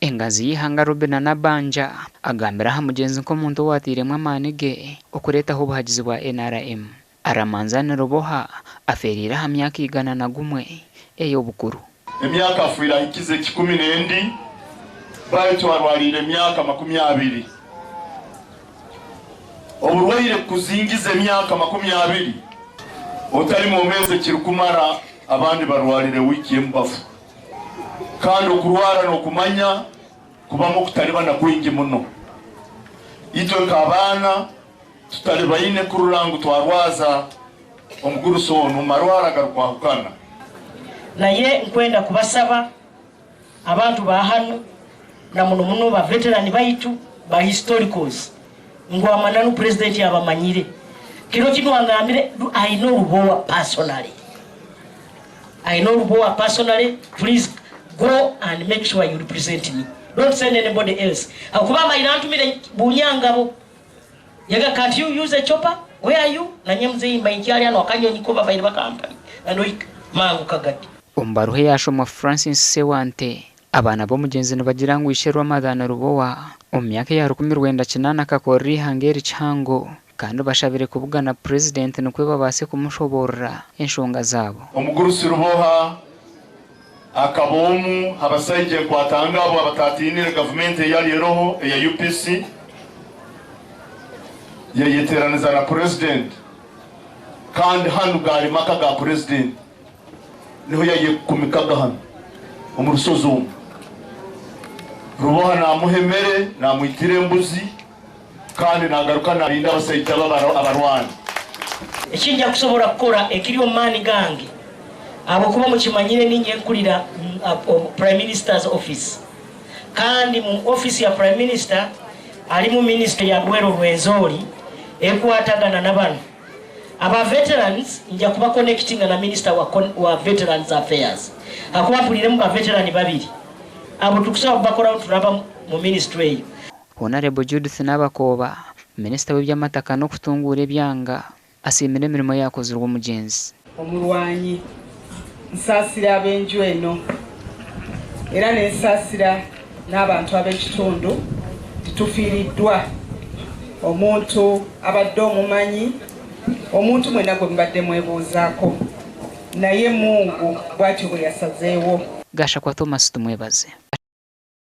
Enganzi yihanga Robena na Banja agambira ha mugenzi ko muntu watiremwe amanige okuretaho ubuhagizi bwa NRM aramanzana ruboha aferira ha myaka igana na gumwe eyo bukuru emyaka afuira ikize 12 bayo twarwarire emyaka 20 oburwaire kuzingiza emyaka 20 otari mu meze kirukumara abandi barwarire wiki embafu kandi okurwara no kumanya kubamo kutaribana kwingi muno itwe kabana tutaribayine kururangu twarwaza omuguru sono marwara garkwahukana naye nkwenda kubasaba abantu ba hano na muno ba veteran baitu ba historicals ngo amananu president yabamanyire kiro kino angambire I know Rubowa personally please go and make sure you represent me. Don't send anybody else. Akubama irantumire bunyangabo. Yaga, can't you use a chopper? Where are you? Na nyemze imba inkiari ano akanyonyi ko babayire bakampani. Anoik mangu kagati. Ombaruhe yashomwa Francis Sewante abana bo mugenzi bagira ngo isherwa madana Rubowa omyaka ya 19 kakori hangeri chango kandi bashabire kuvugana president no kweba base kumushoborera enshonga zabo. Omuguru Ruboha akabomu habasayije kwatanga abo abatatinire government yariyeroho ya UPC yeteraniza na president kandi hanu gari maka ga president niho yayikumikaga hano umurusozo Ruboha na muhemere na muitire mbuzi kandi nagaruka narinda abasayije abarwana ekinja kusobora kukora ekiriyo mani gange abo kuba mukimanyire ninye nkulira Prime Minister's office kandi mu office ya Prime Minister ali mu ministry ya Bunyoro Rwenzori ekwatagana nabano aba veterans nja kuba connecting na minister wa veterans affairs akuba pulire mu veteran babiri abo tukusaba bakora turaba mu ministry. Honorable Judith Nabakoba minister w'ibyamataka no kutungura ebyanga asimire mirimo yakoze urwo mugenzi omurwanyi nsasira abenju eno era nensasira n'abantu ab'ekitundu tufiiriddwa omuntu abadde omumanyi omuntu mwena gwe mbadde mwebuuzaako naye Mungu bw'atyo bwe yasazeewo. Gasha kwa Thomas tumwebaze.